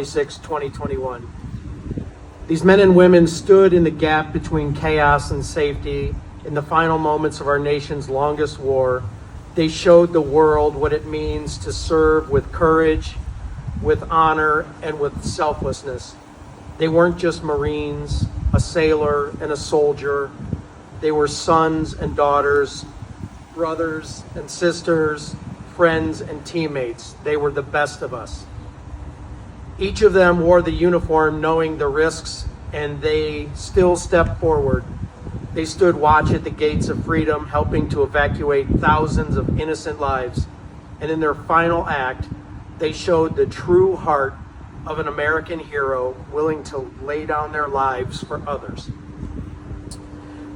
2021. These men and women stood in the gap between chaos and safety in the final moments of our nation's longest war. They showed the world what it means to serve with courage, with honor, and with selflessness. They weren't just Marines, a sailor and a soldier. They were sons and daughters, brothers and sisters, friends and teammates. They were the best of us. Each of them wore the uniform knowing the risks, and they still stepped forward. They stood watch at the gates of freedom, helping to evacuate thousands of innocent lives. And in their final act, they showed the true heart of an American hero willing to lay down their lives for others.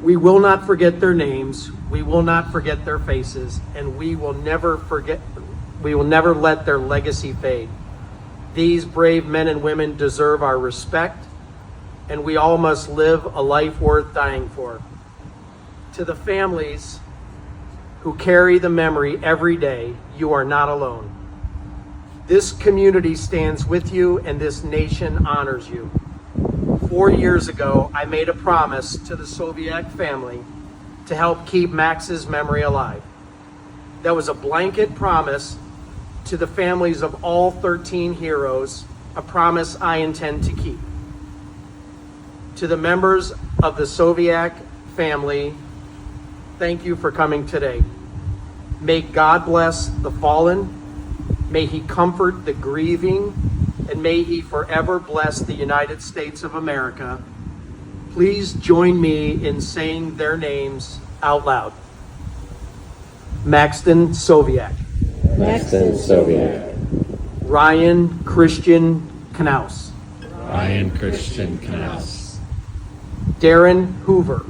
We will not forget their names, we will not forget their faces, and we will never let their legacy fade. These brave men and women deserve our respect, and we all must live a life worth dying for. To the families who carry the memory every day, you are not alone. This community stands with you, and this nation honors you. 4 years ago, I made a promise to the Soviak family to help keep Max's memory alive. That was a blanket promise to the families of all 13 heroes, a promise I intend to keep. To the members of the Soviak family, thank you for coming today. May God bless the fallen, may He comfort the grieving, and may He forever bless the United States of America. Please join me in saying their names out loud. Maxton Soviak. Maxton Soviak. Ryan Christian Knaus. Ryan Christian Knaus. Darren Hoover.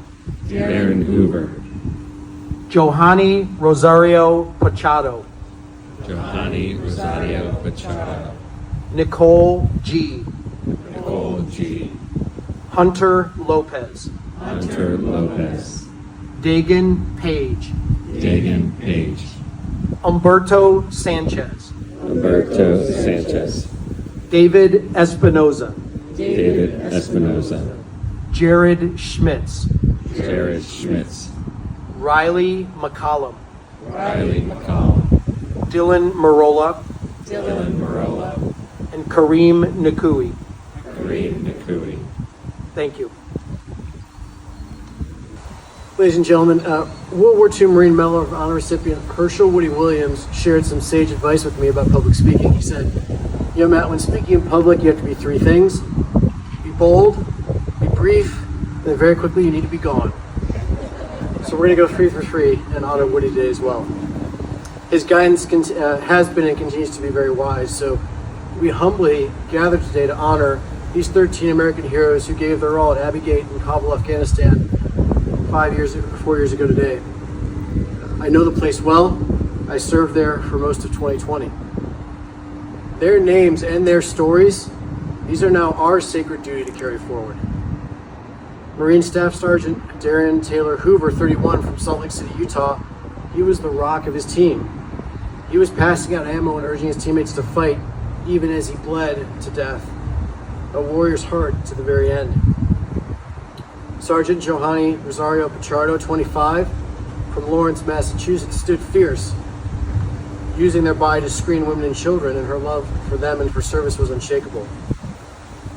Darren Hoover. Johanny Rosario Pachado. Johanny Rosario Pachado. Nicole G. Nicole G. Hunter Lopez. Hunter Lopez. Dagan Page. Dagan Page. Humberto Sanchez. Humberto Sanchez. David Espinoza. David Espinoza. Jared Schmitz. Jared Schmitz. Riley McCollum. Riley McCollum. Dylan Marola. Dylan Marola. And Kareem Nakui. Kareem Nakui. Thank you. Ladies and gentlemen, World War II Marine Medal of Honor recipient Herschel Woody Williams shared some sage advice with me about public speaking. He said, "You know, Matt, when speaking in public, you have to be three things. Be bold, be brief, and then very quickly you need to be gone." So we're going to go 3 for 3 and honor Woody today as well. His guidance has been and continues to be very wise, so we humbly gather today to honor these 13 American heroes who gave their all at Abbey Gate in Kabul, Afghanistan 4 years ago today. I know the place well. I served there for most of 2020. Their names and their stories, these are now our sacred duty to carry forward. Marine Staff Sergeant Darren Taylor Hoover, 31, from Salt Lake City, Utah, he was the rock of his team. He was passing out ammo and urging his teammates to fight, even as he bled to death. A warrior's heart to the very end. Sergeant Johanny Rosario Pichardo, 25, from Lawrence, Massachusetts, stood fierce, using their body to screen women and children, and her love for them and for service was unshakable.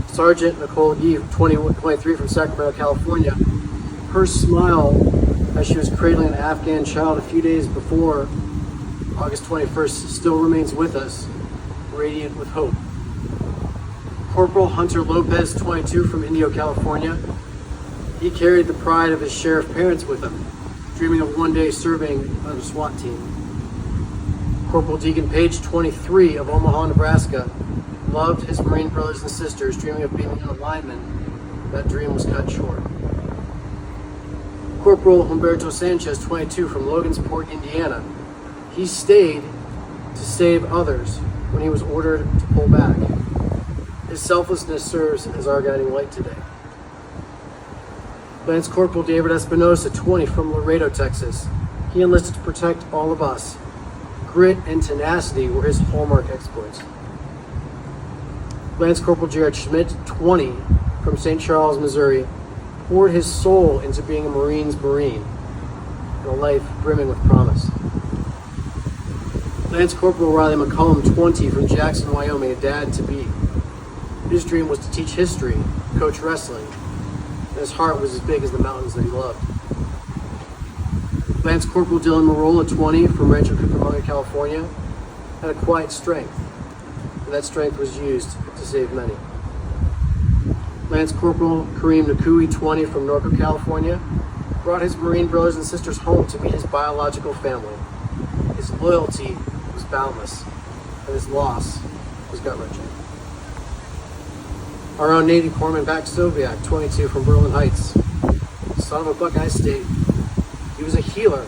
Sergeant Nicole G, 23, from Sacramento, California, her smile as she was cradling an Afghan child a few days before August 21st still remains with us, radiant with hope. Corporal Hunter Lopez, 22, from Indio, California, he carried the pride of his sheriff parents with him, dreaming of one day serving on a SWAT team. Corporal Deacon Page, 23, of Omaha, Nebraska, loved his Marine brothers and sisters, dreaming of being a lineman. That dream was cut short. Corporal Humberto Sanchez, 22, from Logansport, Indiana, he stayed to save others when he was ordered to pull back. His selflessness serves as our guiding light today. Lance Corporal David Espinosa, 20, from Laredo, Texas. He enlisted to protect all of us. Grit and tenacity were his hallmark exploits. Lance Corporal Jared Schmidt, 20, from St. Charles, Missouri, poured his soul into being a Marine's Marine and a life brimming with promise. Lance Corporal Riley McCollum, 20, from Jackson, Wyoming, a dad-to-be. His dream was to teach history, coach wrestling, and his heart was as big as the mountains that he loved. Lance Corporal Dylan Marola, 20, from Rancho Cucamonga, California, had a quiet strength, and that strength was used to save many. Lance Corporal Kareem Nakui, 20, from Norco, California, brought his Marine brothers and sisters home to meet his biological family. His loyalty was boundless, and his loss was gut-wrenching. Our own Navy Corpsman Max Sobiak, 22, from Berlin Heights, son of a Buckeye State. He was a healer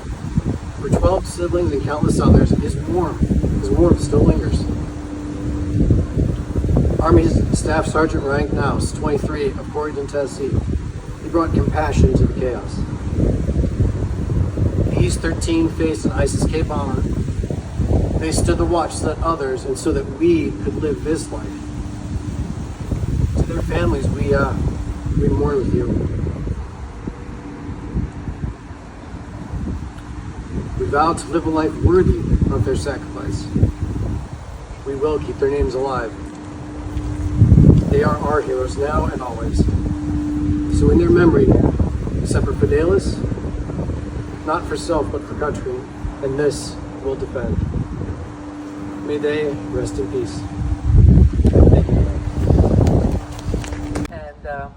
for 12 siblings and countless others. His warmth still lingers. Army Staff Sergeant rank Nouse, 23, of Corydon, Tennessee. He brought compassion to the chaos. The East 13 faced an ISIS-K bomber. They stood the watch so that others, and so that we could live this life. To their families, we mourn with you. We vow to live a life worthy of their sacrifice. We will keep their names alive. They are our heroes now and always. So in their memory, Semper Fidelis, not for self but for country, and this we'll defend. May they rest in peace. Thank you. And I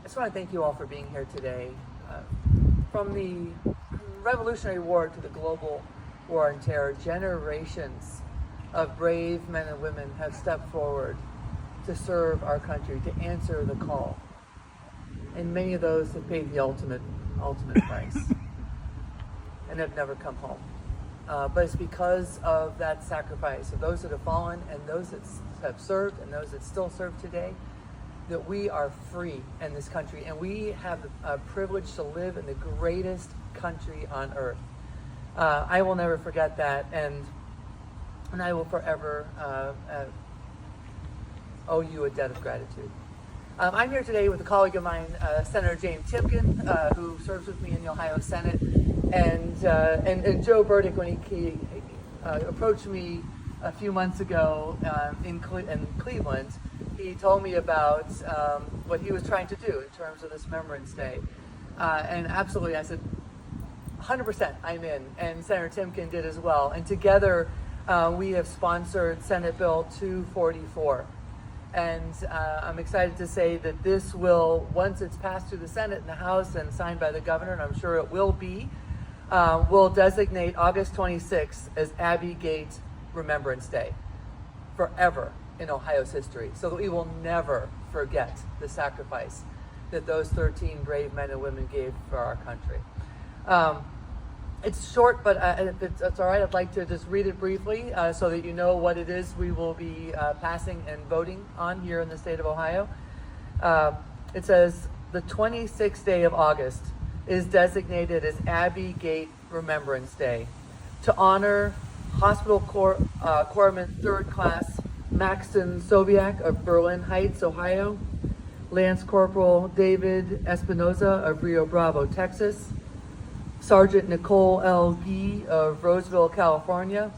just want to thank you all for being here today. From the Revolutionary War to the global war on terror, generations of brave men and women have stepped forward to serve our country, to answer the call. And many of those have paid the ultimate price and have never come home. But it's because of that sacrifice of those that have fallen and those that have served and those that still serve today that we are free in this country, and we have the privilege to live in the greatest country on earth. I will never forget that, and I will forever owe you a debt of gratitude. I'm here today with a colleague of mine, Senator James Timken, who serves with me in the Ohio Senate, and Joe Burdick, when he approached me a few months ago in Cleveland. He told me about what he was trying to do in terms of this Remembrance Day. And absolutely, I said, 100% I'm in, and Senator Timken did as well. And together, we have sponsored Senate Bill 244. And I'm excited to say that this will, once it's passed through the Senate and the House and signed by the governor, and I'm sure it will be, will designate August 26th as Abbey Gate Remembrance Day forever in Ohio's history, so that we will never forget the sacrifice that those 13 brave men and women gave for our country. It's short, but if it's all right, I'd like to just read it briefly so that you know what it is we will be passing and voting on here in the state of Ohio. It says, the 26th day of August is designated as Abbey Gate Remembrance Day to honor Hospital Corpsman 3rd Class Maxton Sobiak of Berlin Heights, Ohio, Lance Corporal David Espinoza of Rio Bravo, Texas, Sergeant Nicole L. Gee of Roseville, California,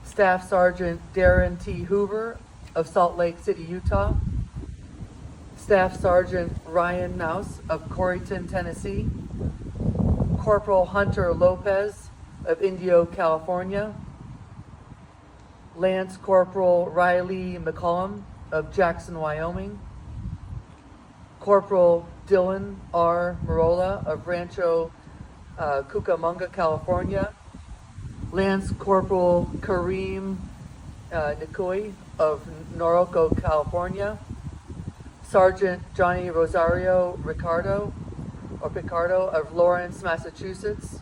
Staff Sergeant Darren T. Hoover of Salt Lake City, Utah, Staff Sergeant Ryan Nouse of Corryton, Tennessee, Corporal Hunter Lopez of Indio, California, Lance Corporal Riley McCollum of Jackson, Wyoming, Corporal Dylan R. Marola of Rancho Cucamonga, California, Lance Corporal Kareem Nakui of Norco, California, Sergeant Johnny Rosario Picardo of Lawrence, Massachusetts,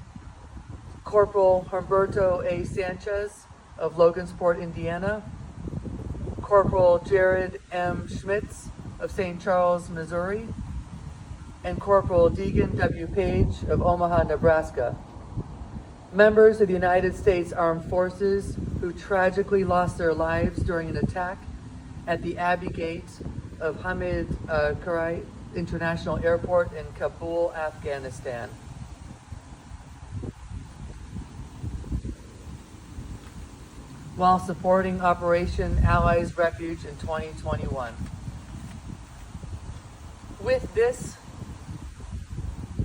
Corporal Humberto A. Sanchez of Logansport, Indiana, Corporal Jared M. Schmitz of St. Charles, Missouri, and Corporal Deegan W. Page of Omaha, Nebraska. Members of the United States Armed Forces who tragically lost their lives during an attack at the Abbey Gate of Hamid Karzai International Airport in Kabul, Afghanistan. While supporting Operation Allies Refuge in 2021. With this,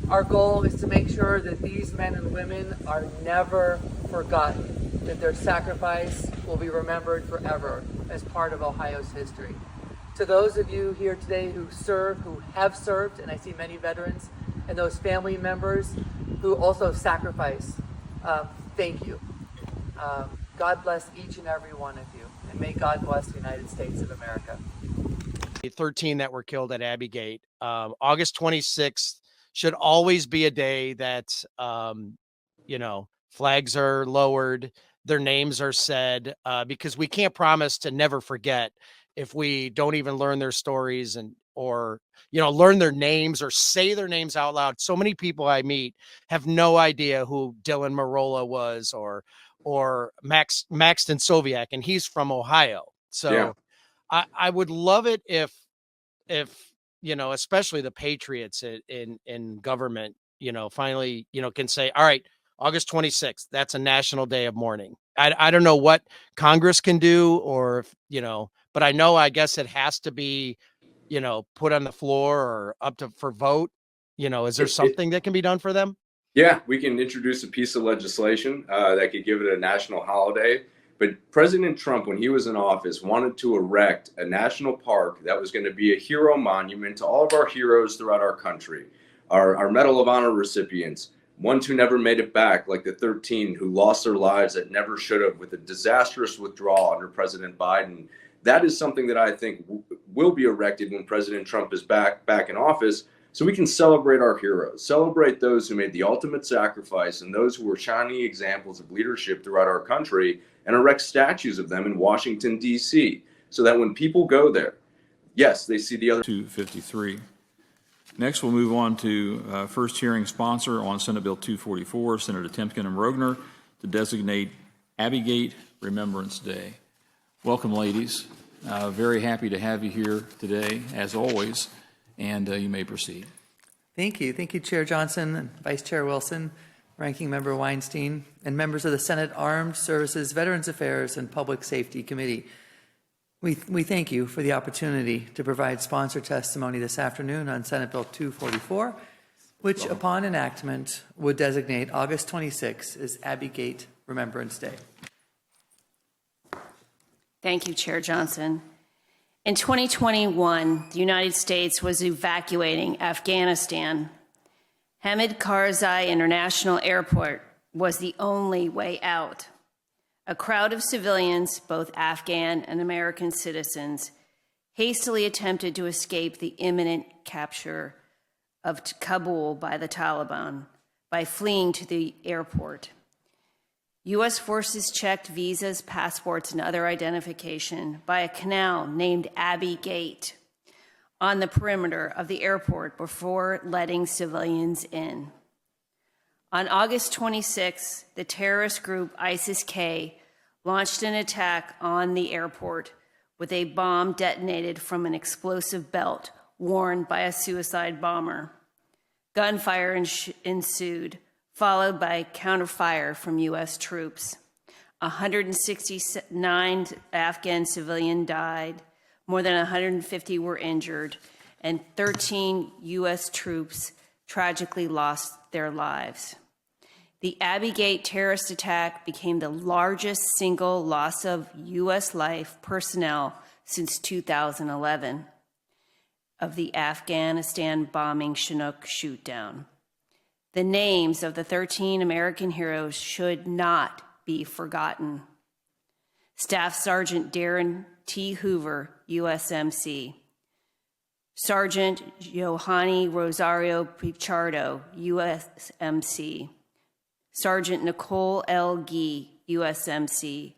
our goal is to make sure that these men and women are never forgotten, that their sacrifice will be remembered forever as part of Ohio's history. To those of you here today who serve, who have served, and I see many veterans, and those family members who also sacrifice, thank you. God bless each and every one of you, and may God bless the United States of America. 13 that were killed at Abbey Gate. August 26th should always be a day that, flags are lowered, their names are said, because we can't promise to never forget if we don't even learn their stories or learn their names or say their names out loud. So many people I meet have no idea who Dylan Merola was or Maxton Soviak, and he's from Ohio. So yeah. I would love it if especially the patriots in government, finally, can say, all right, August 26th, that's a national day of mourning. I don't know what Congress can do or, but I guess it has to be, put on the floor or for vote. Is there something that can be done for them? Yeah, we can introduce a piece of legislation that could give it a national holiday. But President Trump, when he was in office, wanted to erect a national park that was going to be a hero monument to all of our heroes throughout our country, our Medal of Honor recipients, ones who never made it back, like the 13 who lost their lives that never should have with a disastrous withdrawal under President Biden. That is something that I think will be erected when President Trump is back in office, so we can celebrate our heroes, celebrate those who made the ultimate sacrifice and those who were shining examples of leadership throughout our country, and erect statues of them in Washington, D.C., so that when people go there, yes, they see the other. 253. Next, we'll move on to first hearing sponsor on Senate Bill 244, Senator Timken and Rogner, to designate Abbey Gate Remembrance Day. Welcome, ladies. Very happy to have you here today, as always, and you may proceed. Thank you. Thank you, Chair Johnson and Vice Chair Wilson, Ranking Member Weinstein, and members of the Senate Armed Services, Veterans Affairs, and Public Safety Committee. We thank you for the opportunity to provide sponsor testimony this afternoon on Senate Bill 244, which upon enactment would designate August 26 as Abbey Gate Remembrance Day. Thank you, Chair Johnson. In 2021, the United States was evacuating Afghanistan. Hamid Karzai International Airport was the only way out. A crowd of civilians, both Afghan and American citizens, hastily attempted to escape the imminent capture of Kabul by the Taliban by fleeing to the airport. U.S. forces checked visas, passports, and other identification by a canal named Abbey Gate on the perimeter of the airport before letting civilians in. On August 26, the terrorist group ISIS-K launched an attack on the airport with a bomb detonated from an explosive belt worn by a suicide bomber. Gunfire ensued, followed by counterfire from U.S. troops. 169 Afghan civilians died, more than 150 were injured, and 13 U.S. troops tragically lost their lives. The Abbey Gate terrorist attack became the largest single loss of U.S. life personnel since 2011 of the Afghanistan bombing Chinook shootdown. The names of the 13 American heroes should not be forgotten. Staff Sergeant Darren T. Hoover, USMC. Sergeant Johanny Rosario Pichardo, USMC. Sergeant Nicole L. Gee, USMC.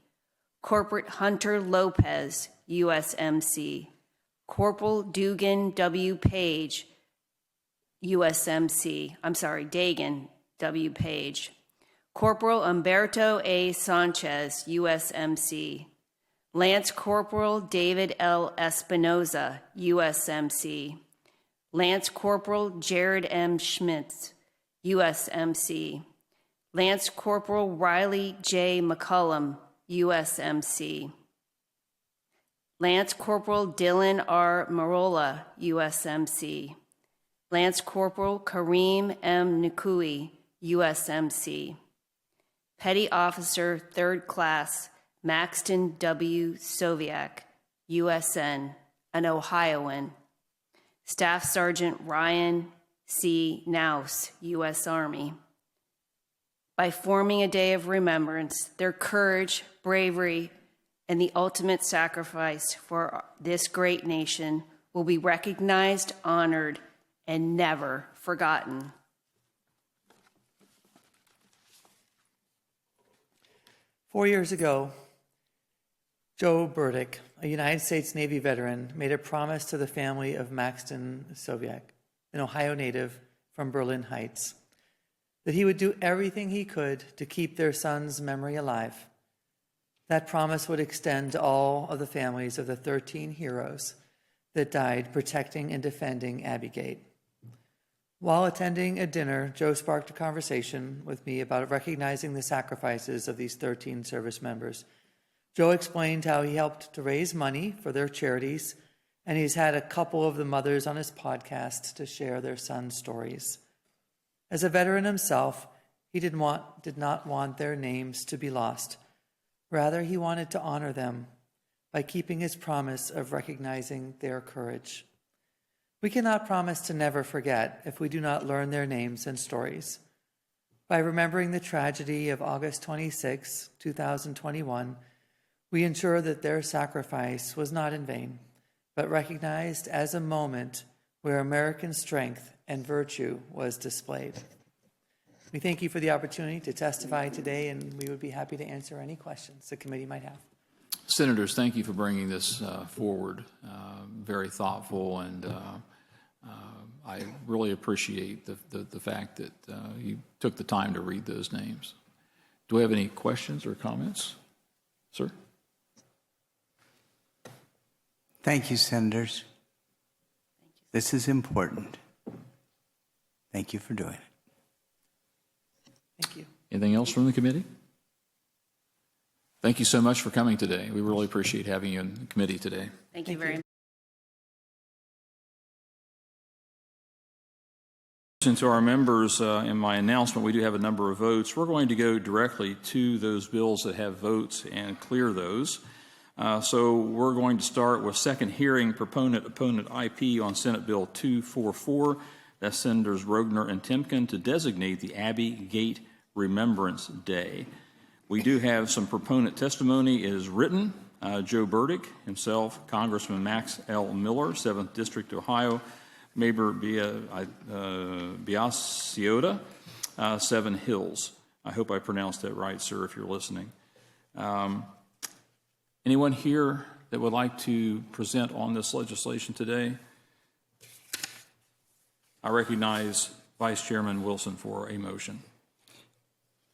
Corporal Hunter Lopez, USMC. Corporal Dugan W. Page, Dagan W. Page. Corporal Humberto A. Sanchez, USMC. Lance Corporal David L. Espinoza, USMC. Lance Corporal Jared M. Schmitz, USMC. Lance Corporal Riley J. McCullum, USMC. Lance Corporal Dylan R. Marola, USMC. Lance Corporal Kareem M. Nikui, USMC. Petty Officer 3rd Class Maxton W. Soviak, USN, an Ohioan. Staff Sergeant Ryan C. Naus, U.S. Army. By forming a day of remembrance, their courage, bravery, and the ultimate sacrifice for this great nation will be recognized, honored, and never forgotten. Four years ago, Joe Burdick, a United States Navy veteran, made a promise to the family of Maxton Soviak, an Ohio native from Berlin Heights, that he would do everything he could to keep their son's memory alive. That promise would extend to all of the families of the 13 heroes that died protecting and defending Abbey Gate. While attending a dinner, Joe sparked a conversation with me about recognizing the sacrifices of these 13 service members. Joe explained how he helped to raise money for their charities, and he's had a couple of the mothers on his podcast to share their son's stories. As a veteran himself, he did not want their names to be lost. Rather, he wanted to honor them by keeping his promise of recognizing their courage. We cannot promise to never forget if we do not learn their names and stories. By remembering the tragedy of August 26, 2021, we ensure that their sacrifice was not in vain, but recognized as a moment where American strength and virtue was displayed. We thank you for the opportunity to testify today, and we would be happy to answer any questions the committee might have. Senators, thank you for bringing this forward. Very thoughtful, and I really appreciate the fact that you took the time to read those names. Do we have any questions or comments? Sir? Thank you, Senators. This is important. Thank you for doing it. Thank you. Anything else from the committee? Thank you so much for coming today. We really appreciate having you in the committee today. Thank you very much. To our members, in my announcement, we do have a number of votes. We're going to go directly to those bills that have votes and clear those. So we're going to start with second hearing proponent-opponent IP on Senate Bill 244. That's Senators Rogner and Timken to designate the Abbey Gate Remembrance Day. We do have some proponent testimony. It is written. Joe Burdick himself, Congressman Max L. Miller, 7th District, Ohio, Mayor Biassiota, Seven Hills. I hope I pronounced that right, sir, if you're listening. Anyone here that would like to present on this legislation today? I recognize Vice Chairman Wilson for a motion.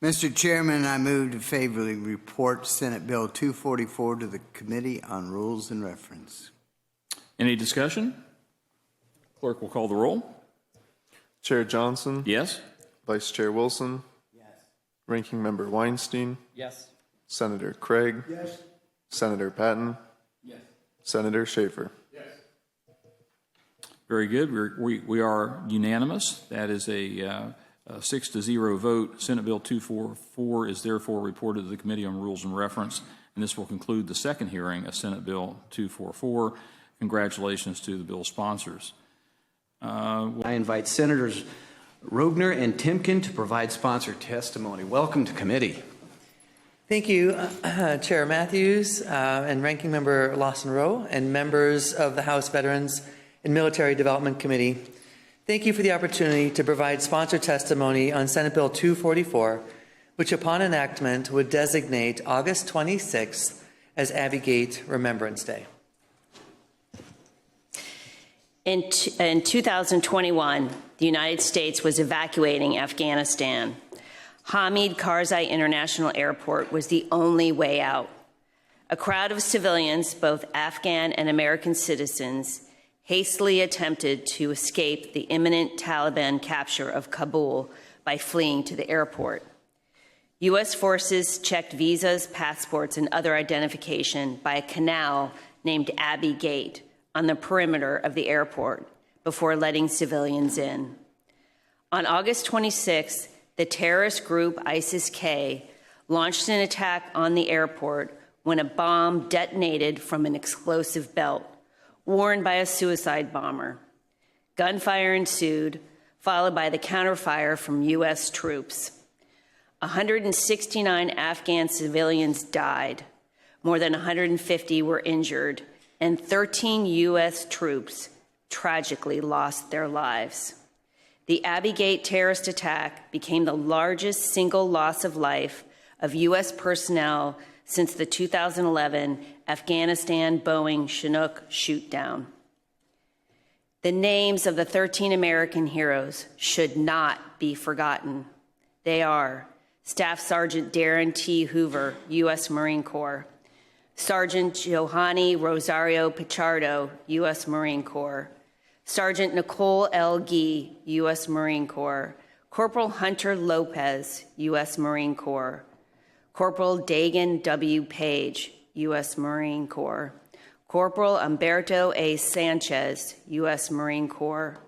Mr. Chairman, I move to favorably report Senate Bill 244 to the Committee on Rules and Reference. Any discussion? Clerk will call the roll. Chair Johnson? Yes? Vice Chair Wilson? Yes. Ranking Member Weinstein? Yes. Senator Craig? Yes. Senator Patton? Yes. Senator Schaefer? Very good. We are unanimous. That is a 6-0 vote. Senate Bill 244 is therefore reported to the Committee on Rules and Reference, and this will conclude the second hearing of Senate Bill 244. Congratulations to the bill sponsors. I invite Senators Rogner and Timken to provide sponsor testimony. Welcome to committee. Thank you, Chair Matthews and Ranking Member Lawson Rowe and members of the House Veterans and Military Development Committee. Thank you for the opportunity to provide sponsor testimony on Senate Bill 244, which upon enactment would designate August 26th as Abbey Gate Remembrance Day. In 2021, the United States was evacuating Afghanistan. Hamid Karzai International Airport was the only way out. A crowd of civilians, both Afghan and American citizens, hastily attempted to escape the imminent Taliban capture of Kabul by fleeing to the airport. U.S. forces checked visas, passports, and other identification by a canal named Abbey Gate on the perimeter of the airport before letting civilians in. On August 26th, the terrorist group ISIS-K launched an attack on the airport when a bomb detonated from an explosive belt, worn by a suicide bomber. Gunfire ensued, followed by the counterfire from U.S. troops. 169 Afghan civilians died, more than 150 were injured, and 13 U.S. troops tragically lost their lives. The Abbey Gate terrorist attack became the largest single loss of life of U.S. personnel since the 2011 Afghanistan Boeing Chinook shootdown. The names of the 13 American heroes should not be forgotten. They are Staff Sergeant Darren T. Hoover, U.S. Marine Corps; Sergeant Johanny Rosario Pichardo, U.S. Marine Corps; Sergeant Nicole L. Gee, U.S. Marine Corps; Corporal Hunter Lopez, U.S. Marine Corps; Corporal Dagan W. Page, U.S. Marine Corps; Corporal Humberto A. Sanchez, U.S. Marine Corps;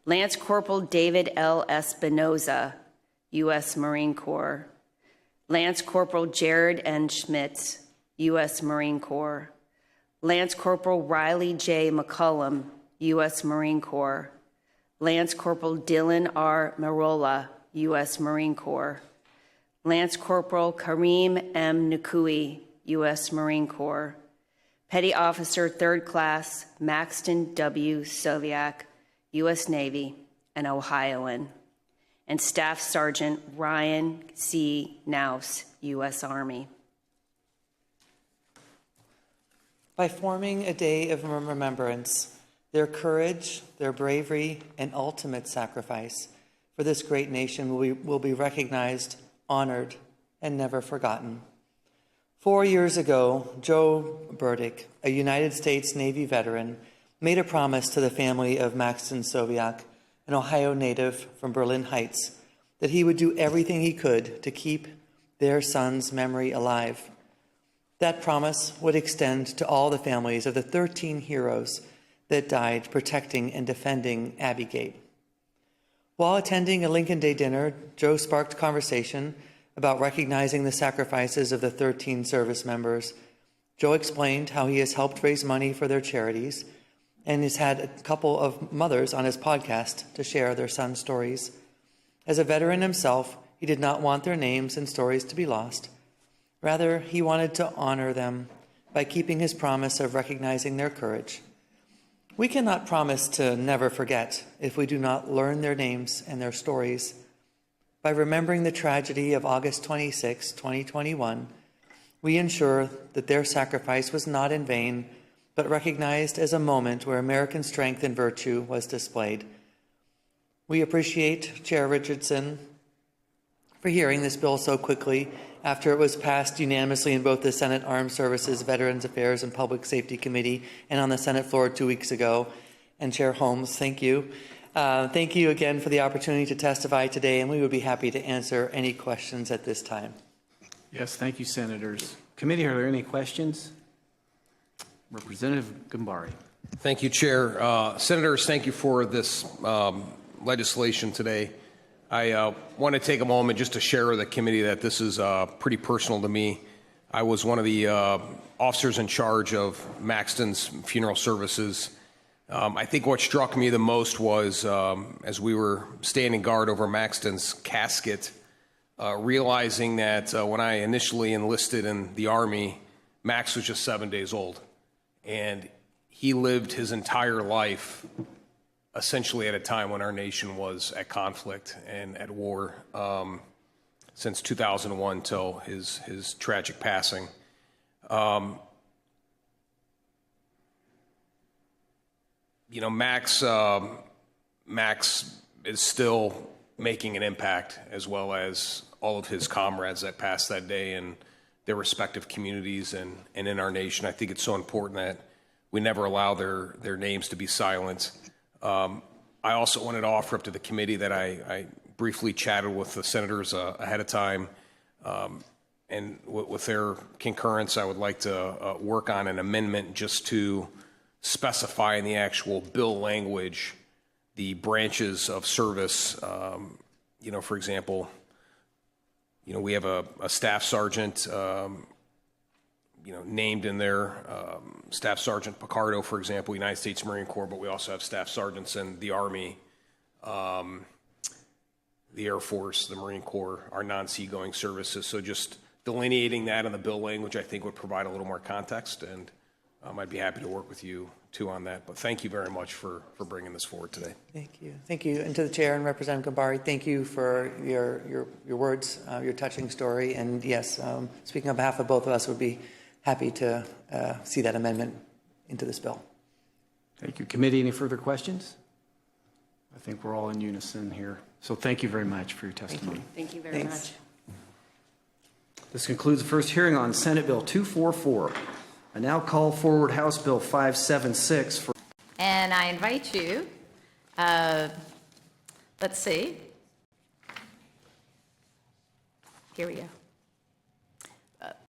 Lance Corporal David L. Espinoza, U.S. Marine Corps; Lance Corporal Jared N. Schmitz, U.S. Marine Corps; Lance Corporal Riley J. McCullum, U.S. Marine Corps; Lance Corporal Dylan R. Marola, U.S. Marine Corps; Lance Corporal Kareem M. Nakui, U.S. Marine Corps; Petty Officer 3rd Class Maxton W. Soviak, U.S. Navy, an Ohioan; and Staff Sergeant Ryan C. Naus, U.S. Army. By forming a day of remembrance, their courage, their bravery, and ultimate sacrifice for this great nation will be recognized, honored, and never forgotten. 4 years ago, Joe Burdick, a United States Navy veteran, made a promise to the family of Maxton Soviak, an Ohio native from Berlin Heights, that he would do everything he could to keep their son's memory alive. That promise would extend to all the families of the 13 heroes that died protecting and defending Abbey Gate. While attending a Lincoln Day dinner, Joe sparked conversation about recognizing the sacrifices of the 13 service members. Joe explained how he has helped raise money for their charities and has had a couple of mothers on his podcast to share their son's stories. As a veteran himself, he did not want their names and stories to be lost. Rather, he wanted to honor them by keeping his promise of recognizing their courage. We cannot promise to never forget if we do not learn their names and their stories. By remembering the tragedy of August 26, 2021, we ensure that their sacrifice was not in vain, but recognized as a moment where American strength and virtue was displayed. We appreciate Chair Richardson for hearing this bill so quickly after it was passed unanimously in both the Senate Armed Services, Veterans Affairs, and Public Safety Committee and on the Senate floor 2 weeks ago. And Chair Holmes, thank you. Thank you again for the opportunity to testify today, and we would be happy to answer any questions at this time. Yes, thank you, Senators. Committee, are there any questions? Representative Gambari. Thank you, Chair. Senators, thank you for this legislation today. I want to take a moment just to share with the committee that this is pretty personal to me. I was one of the officers in charge of Maxton's funeral services. I think what struck me the most was as we were standing guard over Maxton's casket, realizing that when I initially enlisted in the Army, Max was just 7 days old. And he lived his entire life essentially at a time when our nation was at conflict and at war since 2001 till his tragic passing. You know, Max is still making an impact, as well as all of his comrades that passed that day. And their respective communities and in our nation. I think it's so important that we never allow their names to be silent. I also wanted to offer up to the committee that I briefly chatted with the senators ahead of time, and with their concurrence, I would like to work on an amendment just to specify in the actual bill language the branches of service. For example, we have a staff sergeant, named in there, Staff Sergeant Picardo, for example, United States Marine Corps, but we also have staff sergeants in the Army, the Air Force, the Marine Corps, our non-seagoing services. So just delineating that in the bill language, I think, would provide a little more context, and I'd be happy to work with you too on that. But thank you very much for bringing this forward today. Thank you. Thank you. And to the chair and Representative Gambari, thank you for your words, your touching story. And yes, speaking on behalf of both of us, would be happy to see that amendment into this bill. Thank you. Committee, any further questions? I think we're all in unison here. So thank you very much for your testimony. Thank you very Thanks. much. This concludes the first hearing on Senate Bill 244. I now call forward House Bill 576 for. And I invite you, let's see. Here we go.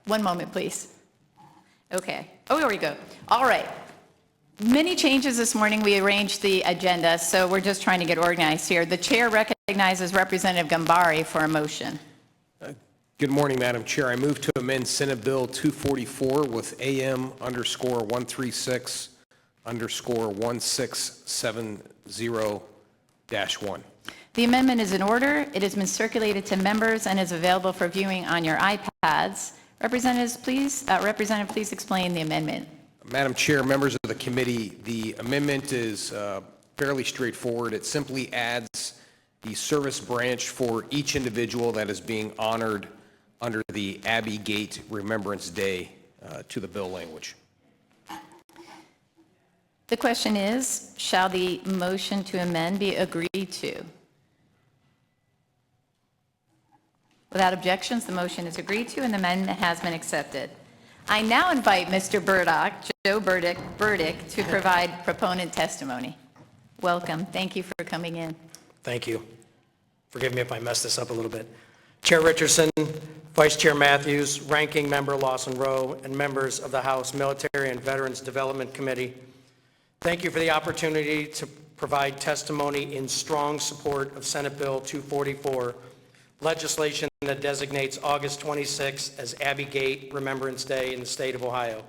One moment, please. Okay. Oh, here we go. All right. Many changes this morning. We arranged the agenda, so we're just trying to get organized here. The chair recognizes Representative Gambari for a motion. Good morning, Madam Chair. I move to amend Senate Bill 244 with AM_136_1670-1. The amendment is in order. It has been circulated to members and is available for viewing on your iPads. Representative, please explain the amendment. Madam Chair, members of the committee, the amendment is fairly straightforward. It simply adds the service branch for each individual that is being honored under the Abbey Gate Remembrance Day to the bill language. The question is, shall the motion to amend be agreed to? Without objections, the motion is agreed to and the amendment has been accepted. I now invite Mr. Joe Burdick, to provide proponent testimony. Welcome. Thank you for coming in. Thank you. Forgive me if I mess this up a little bit. Chair Richardson, Vice Chair Matthews, Ranking Member Lawson Rowe, and members of the House Military and Veterans Development Committee, thank you for the opportunity to provide testimony in strong support of Senate Bill 244, legislation that designates August 26 as Abbey Gate Remembrance Day in the state of Ohio.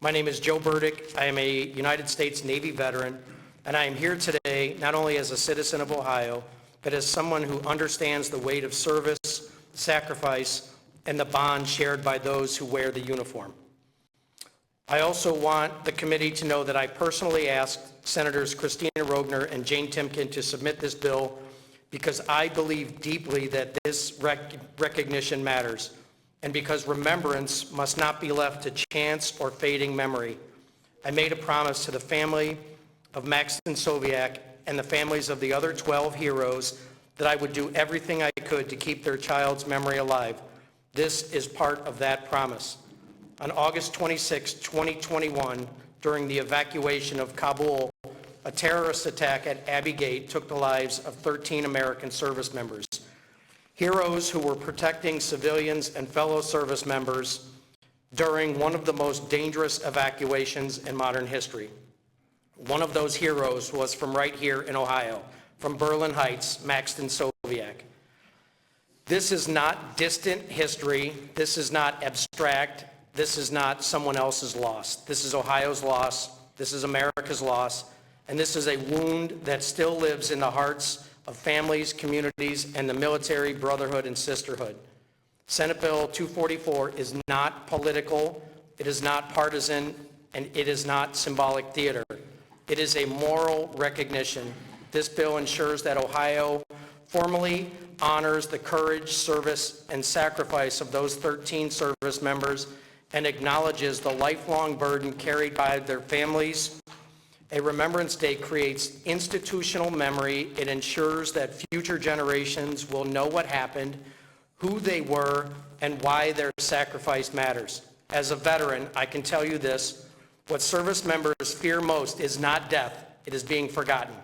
My name is Joe Burdick. I am a United States Navy veteran, and I am here today not only as a citizen of Ohio, but as someone who understands the weight of service, sacrifice, and the bond shared by those who wear the uniform. I also want the committee to know that I personally asked Senators Christina Rogner and Jane Timken to submit this bill because I believe deeply that this recognition matters, and because remembrance must not be left to chance or fading memory. I made a promise to the family of Maxton Soviak and the families of the other 12 heroes that I would do everything I could to keep their child's memory alive. This is part of that promise. On August 26, 2021, during the evacuation of Kabul, a terrorist attack at Abbey Gate took the lives of 13 American service members. Heroes who were protecting civilians and fellow service members during one of the most dangerous evacuations in modern history. One of those heroes was from right here in Ohio, from Berlin Heights, Maxton Soviak. This is not distant history. This is not abstract. This is not someone else's loss. This is Ohio's loss. This is America's loss. And this is a wound that still lives in the hearts of families, communities, and the military brotherhood and sisterhood. Senate Bill 244 is not political, it is not partisan, and it is not symbolic theater. It is a moral recognition. This bill ensures that Ohio formally honors the courage, service, and sacrifice of those 13 service members and acknowledges the lifelong burden carried by their families. A Remembrance Day creates institutional memory. It ensures that future generations will know what happened, who they were, and why their sacrifice matters. As a veteran, I can tell you this: what service members fear most is not death, it is being forgotten.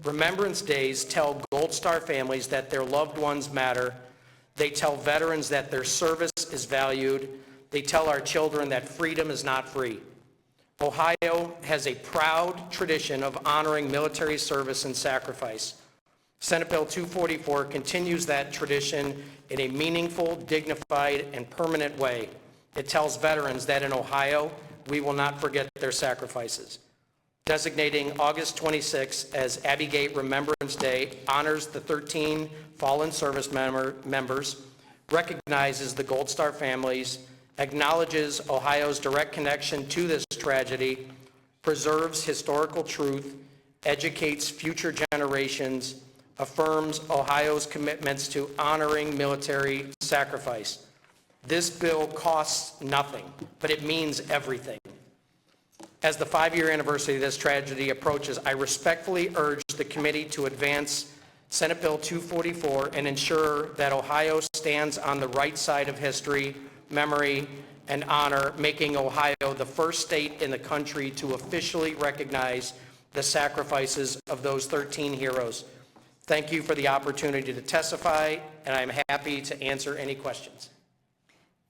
Remembrance Days tell Gold Star families that their loved ones matter. They tell veterans that their service is valued. They tell our children that freedom is not free. Ohio has a proud tradition of honoring military service and sacrifice. Senate Bill 244 continues that tradition in a meaningful, dignified, and permanent way. It tells veterans that in Ohio, we will not forget their sacrifices. Designating August 26 as Abbey Gate Remembrance Day honors the 13 fallen service members, recognizes the Gold Star families, acknowledges Ohio's direct connection to this tragedy, preserves historical truth, educates future generations, affirms Ohio's commitments to honoring military sacrifice. This bill costs nothing, but it means everything. As the 5-year anniversary of this tragedy approaches, I respectfully urge the committee to advance Senate Bill 244 and ensure that Ohio stands on the right side of history, memory, and honor, making Ohio the first state in the country to officially recognize the sacrifices of those 13 heroes. Thank you for the opportunity to testify, and I'm happy to answer any questions.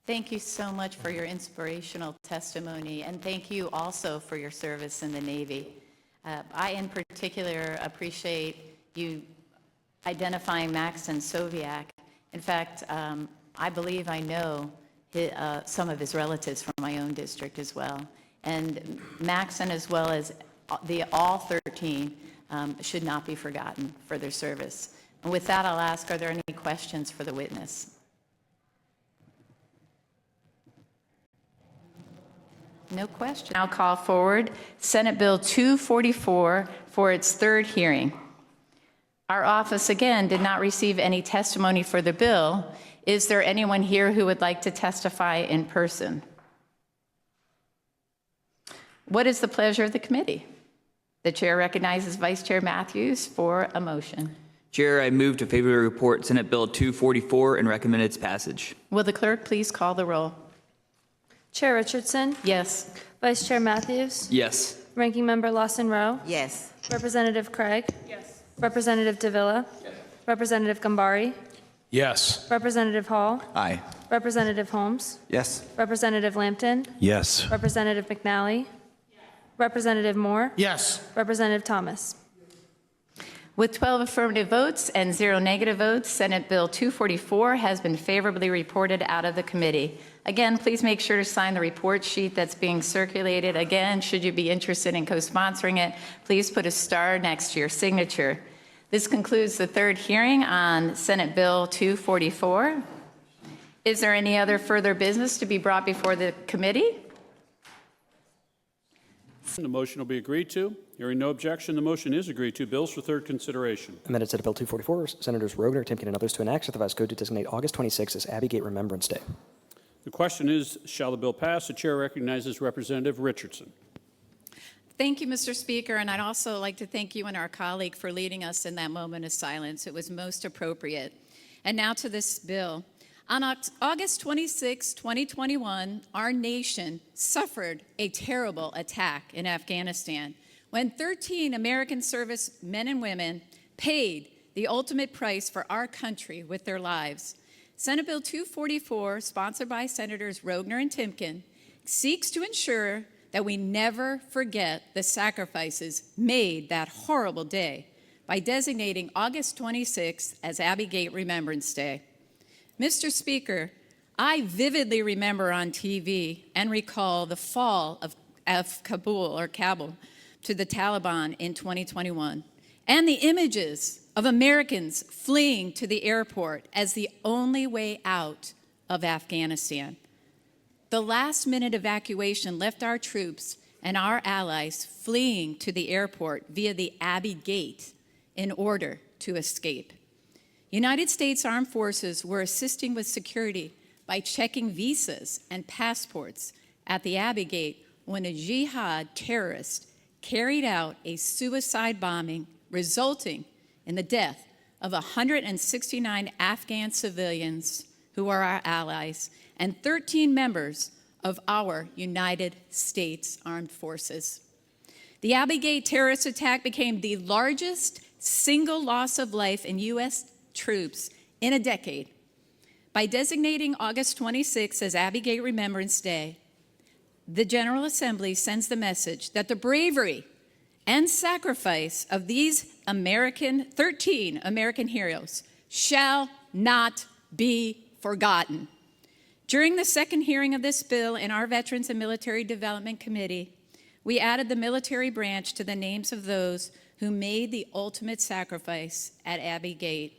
Thank you so much for your inspirational testimony, and thank you also for your service in the Navy. I, in particular, appreciate you identifying Maxon Soviak. In fact, I believe I know some of his relatives from my own district as well. And Maxon, as well as all 13, should not be forgotten for their service. And with that, I'll ask, are there any questions for the witness? No question. I'll call forward Senate Bill 244 for its third hearing. Our office, again, did not receive any testimony for the bill. Is there anyone here who would like to testify in person? What is the pleasure of the committee? The chair recognizes Vice Chair Matthews for a motion. Chair, I move to favorably report Senate Bill 244 and recommend its passage. Will the clerk please call the roll? Chair Richardson? Yes. Vice Chair Matthews? Yes. Ranking Member Lawson Rowe? Yes. Representative Craig? Yes. Representative Davila? Yes. Representative Gambari? Yes. Representative Hall? Aye. Representative Holmes? Yes. Representative Lampton? Yes. Representative McNally? Representative Moore? Yes. Representative Thomas? With 12 affirmative votes and 0 negative votes, Senate Bill 244 has been favorably reported out of the committee. Again, please make sure to sign the report sheet that's being circulated. Again, should you be interested in co-sponsoring it, please put a star next to your signature. This concludes the third hearing on Senate Bill 244. Is there any other further business to be brought before the committee? The motion will be agreed to. Hearing no objection, the motion is agreed to. Bills for third consideration. Amended Senate Bill 244, Senators Rogner, Timken, and others to enact the Revised Code to designate August 26 as Abbey Gate Remembrance Day. The question is, shall the bill pass? The chair recognizes Representative Richardson. Thank you, Mr. Speaker, and I'd also like to thank you and our colleague for leading us in that moment of silence. It was most appropriate. And now to this bill. On August 26, 2021, our nation suffered a terrible attack in Afghanistan when 13 American service men and women paid the ultimate price for our country with their lives. Senate Bill 244, sponsored by Senators Rogner and Timken, seeks to ensure that we never forget the sacrifices made that horrible day by designating August 26 as Abbey Gate Remembrance Day. Mr. Speaker, I vividly remember on TV and recall the fall of Kabul to the Taliban in 2021, and the images of Americans fleeing to the airport as the only way out of Afghanistan. The last-minute evacuation left our troops and our allies fleeing to the airport via the Abbey Gate in order to escape. United States Armed Forces were assisting with security by checking visas and passports at the Abbey Gate when a jihad terrorist carried out a suicide bombing, resulting in the death of 169 Afghan civilians, who are our allies, and 13 members of our United States Armed Forces. The Abbey-Gate terrorist attack became the largest single loss of life in U.S. troops in a decade. By designating August 26 as Abbey-Gate Remembrance Day, the General Assembly sends the message that the bravery and sacrifice of these 13 American heroes shall not be forgotten. During the second hearing of this bill in our Veterans and Military Development Committee, we added the military branch to the names of those who made the ultimate sacrifice at Abbey Gate.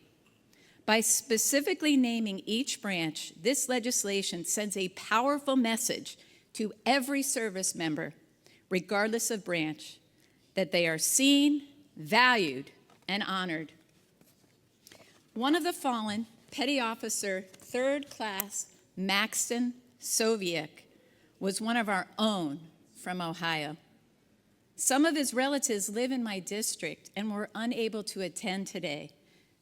By specifically naming each branch, this legislation sends a powerful message to every service member, regardless of branch, that they are seen, valued, and honored. One of the fallen, Petty Officer 3rd Class Maxton Soviak, was one of our own from Ohio. Some of his relatives live in my district and were unable to attend today.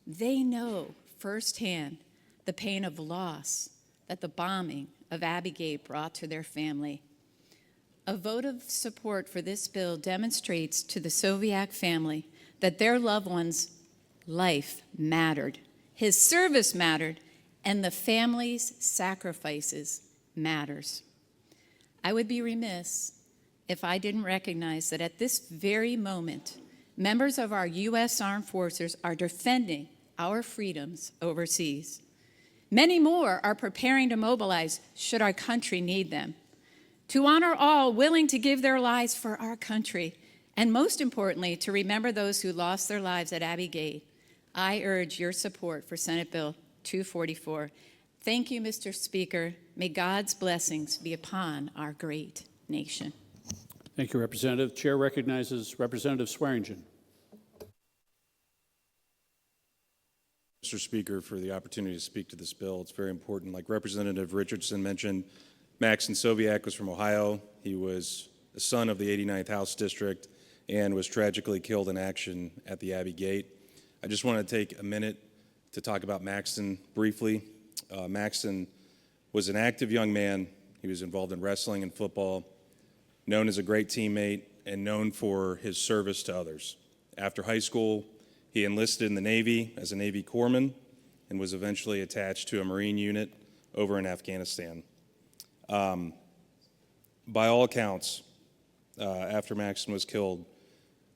They know firsthand the pain of loss that the bombing of Abbey Gate brought to their family. A vote of support for this bill demonstrates to the Soviak family that their loved one's life mattered, his service mattered, and the family's sacrifices matters. I would be remiss if I didn't recognize that at this very moment, members of our U.S. Armed Forces are defending our freedoms overseas. Many more are preparing to mobilize should our country need them. To honor all willing to give their lives for our country, and most importantly, to remember those who lost their lives at Abbey Gate, I urge your support for Senate Bill 244. Thank you, Mr. Speaker. May God's blessings be upon our great nation. Thank you, Representative. Chair recognizes Representative Swearingen. Mr. Speaker, for the opportunity to speak to this bill. It's very important. Like Representative Richardson mentioned, Maxton Soviak was from Ohio. He was the son of the 89th House District and was tragically killed in action at the Abbey Gate. I just want to take a minute to talk about Maxton briefly. Maxton was an active young man. He was involved in wrestling and football, known as a great teammate, and known for his service to others. After high school, he enlisted in the Navy as a Navy corpsman and was eventually attached to a Marine unit over in Afghanistan. By all accounts, after Maxton was killed,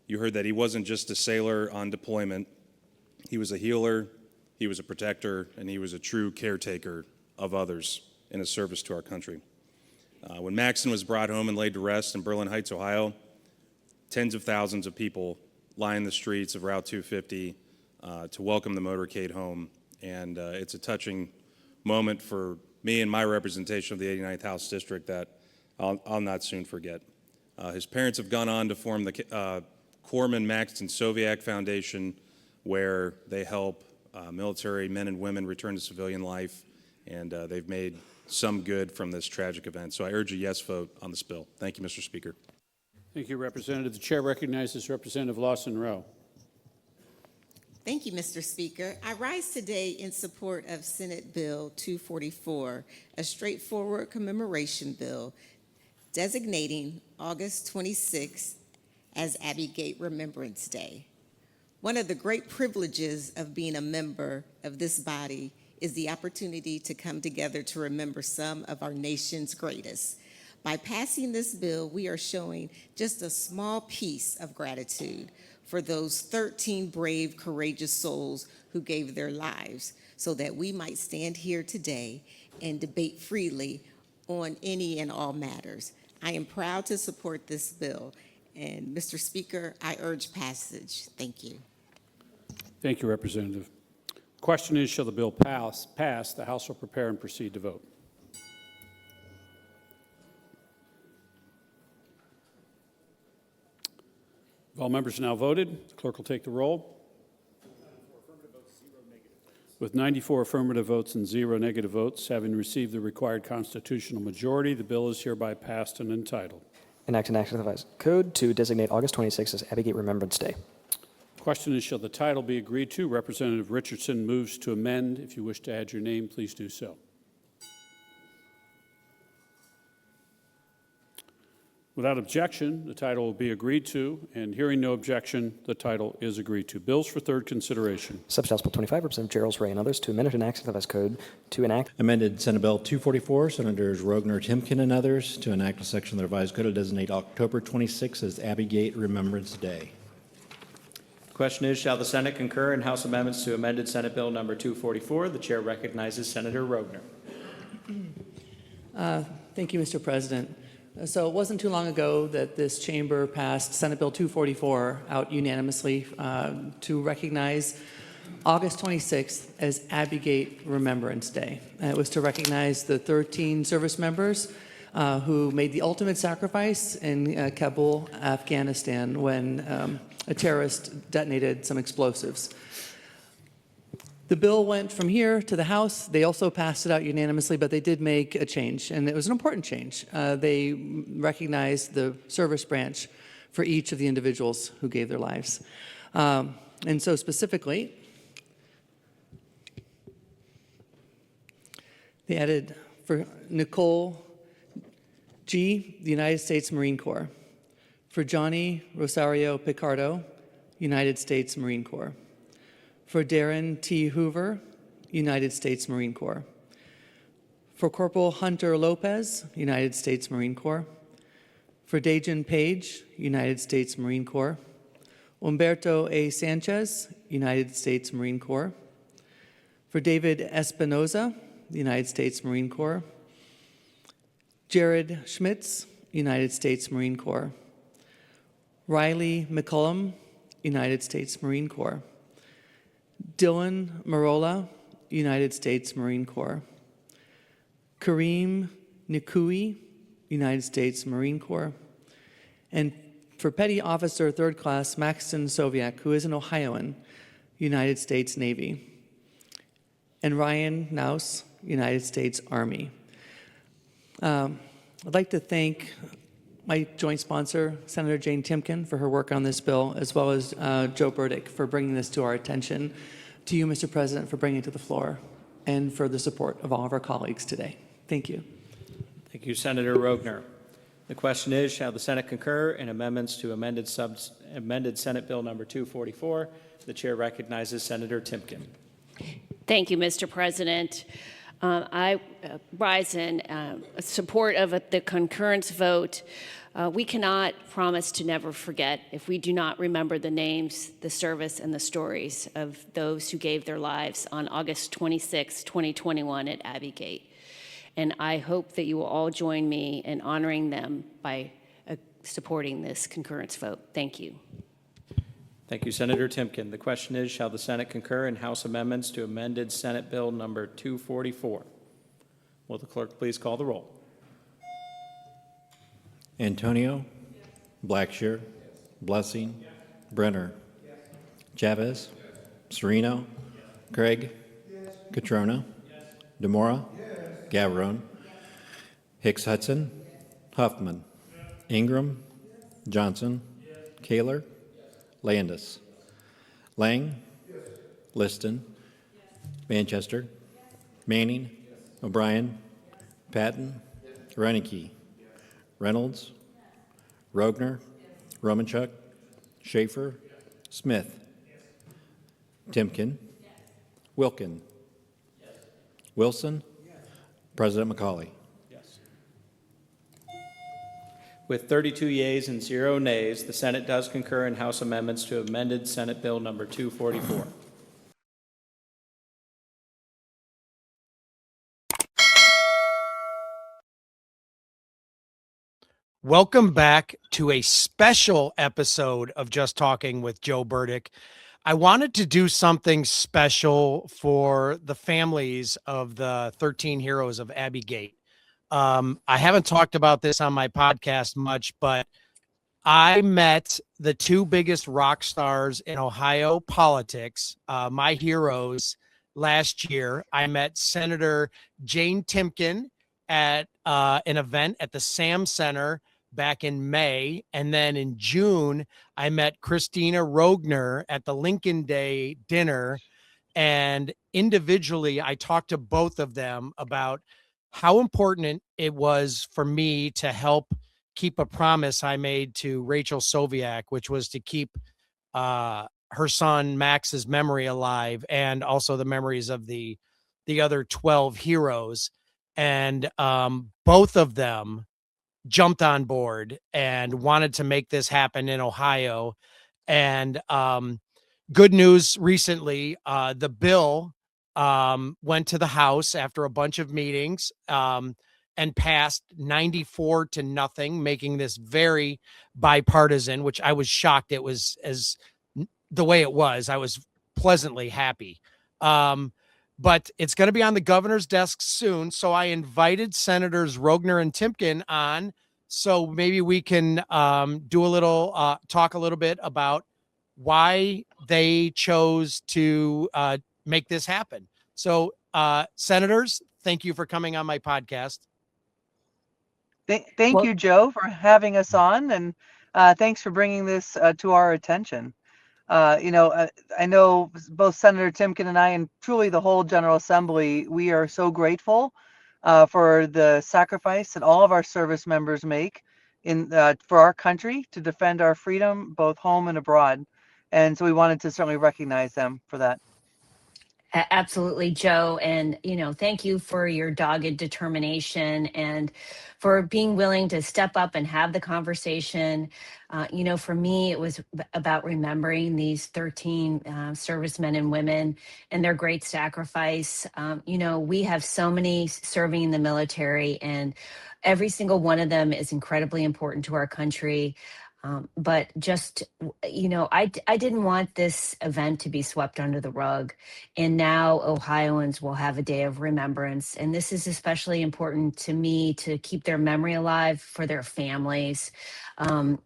you heard that he wasn't just a sailor on deployment. He was a healer, he was a protector, and he was a true caretaker of others in his service to our country. When Maxton was brought home and laid to rest in Berlin Heights, Ohio, tens of thousands of people lined the streets of Route 250 to welcome the motorcade home. And it's a touching moment for me and my representation of the 89th House District that I'll not soon forget. His parents have gone on to form the Corpsman Maxton Soviak Foundation, where they help military men and women return to civilian life, and they've made some good from this tragic event. So I urge a yes vote on this bill. Thank you, Mr. Speaker. Thank you, Representative. The chair recognizes Representative Lawson Rowe. Thank you, Mr. Speaker. I rise today in support of Senate Bill 244, a straightforward commemoration bill designating August 26th as Abbey Gate Remembrance Day. One of the great privileges of being a member of this body is the opportunity to come together to remember some of our nation's greatest. By passing this bill, we are showing just a small piece of gratitude for those 13 brave, courageous souls who gave their lives so that we might stand here today and debate freely on any and all matters. I am proud to support this bill. And Mr. Speaker, I urge passage. Thank you. Thank you, Representative. The question is, shall the bill pass? The House will prepare and proceed to vote. If all members now voted, the clerk will take the roll. With 94 affirmative votes and 0 negative votes, having received the required constitutional majority, the bill is hereby passed and entitled. Enact an act of the Revised Code to designate August 26 as Abbey Gate Remembrance Day. Question is, shall the title be agreed to? Representative Richardson moves to amend. If you wish to add your name, please do so. Without objection, the title will be agreed to, and hearing no objection, the title is agreed to. Bills for third consideration. Subject House Bill 25, Representative Gerald Ray and others to amend and enact the Revised Code to enact. Amended Senate Bill 244, Senators Rogner, Timken, and others to enact a section of the Revised Code to designate October 26 as Abbeygate Remembrance Day. Question is, shall the Senate concur in House amendments to amended Senate Bill number 244? The chair recognizes Senator Rogner. Thank you, Mr. President. So it wasn't too long ago that this chamber passed Senate Bill 244 out unanimously to recognize August 26th as Abbeygate Remembrance Day. It was to recognize the 13 service members who made the ultimate sacrifice in Kabul, Afghanistan, when a terrorist detonated some explosives. The bill went from here to the House. They also passed it out unanimously, but they did make a change, and it was an important change. They recognized the service branch for each of the individuals who gave their lives. And so specifically, they added for Nicole G., the United States Marine Corps. For Johnny Rosario Picardo, United States Marine Corps. For Darren T. Hoover, United States Marine Corps. For Corporal Hunter Lopez, United States Marine Corps. For Dajan Page, United States Marine Corps. Humberto A. Sanchez, United States Marine Corps. For David Espinoza, United States Marine Corps. Jared Schmitz, United States Marine Corps. Riley McCullum, United States Marine Corps. Dylan Marola, United States Marine Corps. Kareem Nikui, United States Marine Corps. And for Petty Officer 3rd Class Maxton Soviak, who is an Ohioan, United States Navy. And Ryan Naus, United States Army. I'd like to thank my joint sponsor, Senator Jane Timken, for her work on this bill, as well as Joe Burdick for bringing this to our attention, to you, Mr. President, for bringing it to the floor, and for the support of all of our colleagues today. Thank you. Thank you, Senator Rogner. The question is, shall the Senate concur in amendments to amended Senate Bill number 244? The chair recognizes Senator Timken. Thank you, Mr. President. I rise in support of the concurrence vote. We cannot promise to never forget if we do not remember the names, the service, and the stories of those who gave their lives on August 26, 2021 at Abbeygate. And I hope that you will all join me in honoring them by supporting this concurrence vote. Thank you. Thank you, Senator Timken. The question is, shall the Senate concur in House amendments to amended Senate Bill number 244? Will the clerk please call the roll? Antonio, Blackshear, Blessing, Brenner, Chavez, Sereno, Craig, Catrona, DeMora, Gavarone, Hicks Hudson, Huffman, Ingram, Johnson, Kaler, Landis, Lang, Liston, Manchester, Manning, O'Brien, Patton, Reineke, Reynolds, Rogner, Romanchuk, Schaefer, Smith, Timken, Wilkin, Wilson, President McCauley. With 32 yeas and 0 nays, the Senate does concur in House amendments to amended Senate Bill number 244. Welcome back to a special episode of Just Talking with Joe Burdick. I wanted to do something special for the families of the 13 heroes of Abbeygate. I haven't talked about this on my podcast much, but I met the two biggest rock stars in Ohio politics, my heroes, last year. I met Senator Jane Timken at an event at the Sam Center back in May. And then in June, I met Christina Rogner at the Lincoln Day dinner. And individually, I talked to both of them about how important it was for me to help keep a promise I made to Rachel Soviak, which was to keep her son Max's memory alive, and also the memories of the other 12 heroes. And both of them jumped on board and wanted to make this happen in Ohio. And good news recently, the bill went to the House after a bunch of meetings and passed 94-0, making this very bipartisan, which I was shocked it was as the way it was. I was pleasantly happy. But it's going to be on the governor's desk soon. So I invited Senators Rogner and Timken on, so maybe we can do a little, talk a little bit about why they chose to make this happen. So Senators, thank you for coming on my podcast. Thank you, Joe, for having us on, and thanks for bringing this to our attention. I know both Senator Timken and I, and truly the whole General Assembly, we are so grateful for the sacrifice that all of our service members make for our country to defend our freedom, both home and abroad. And so we wanted to certainly recognize them for that. Absolutely, Joe. And, thank you for your dogged determination and for being willing to step up and have the conversation. For me, it was about remembering these 13 servicemen and women and their great sacrifice. We have so many serving in the military, and every single one of them is incredibly important to our country. But just, I didn't want this event to be swept under the rug. And now Ohioans will have a day of remembrance. And this is especially important to me to keep their memory alive for their families.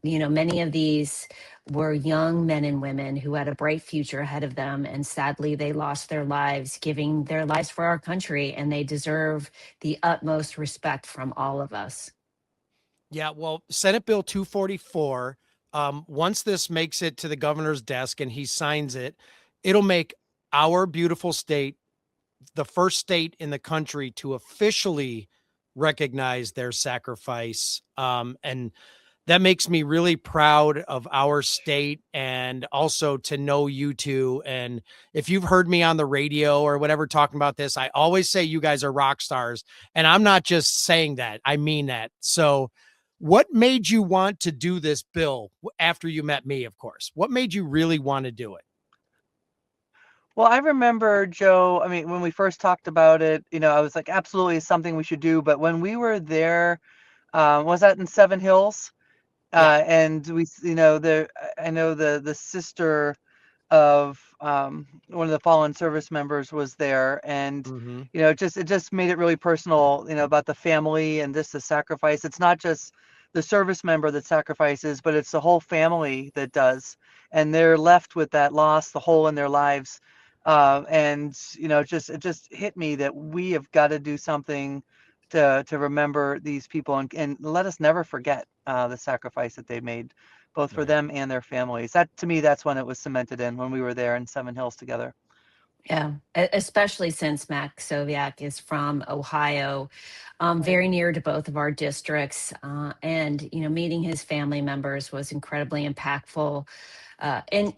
Many of these were young men and women who had a bright future ahead of them. And sadly, they lost their lives, giving their lives for our country. And they deserve the utmost respect from all of us. Yeah, well, Senate Bill 244, once this makes it to the governor's desk and he signs it, it'll make our beautiful state the first state in the country to officially recognize their sacrifice. And that makes me really proud of our state, and also to know you two. And if you've heard me on the radio or whatever talking about this, I always say you guys are rock stars. And I'm not just saying that, I mean that. So what made you want to do this bill after you met me, of course? What made you really want to do it? Well, I remember, Joe, when we first talked about it, I was like, absolutely, it's something we should do. But when we were there, was that in Seven Hills? And we, I know the sister of one of the fallen service members was there, and it just made it really personal, about the family and just the sacrifice. It's not just the service member that sacrifices, but it's the whole family that does, and they're left with that loss, the hole in their lives. And it just hit me that we have got to do something to remember these people, and let us never forget the sacrifice that they made, both for them and their families. That, to me, that's when it was cemented in, when we were there in Seven Hills together. Yeah, especially since Max Soviak is from Ohio, very near to both of our districts. And, meeting his family members was incredibly impactful. And,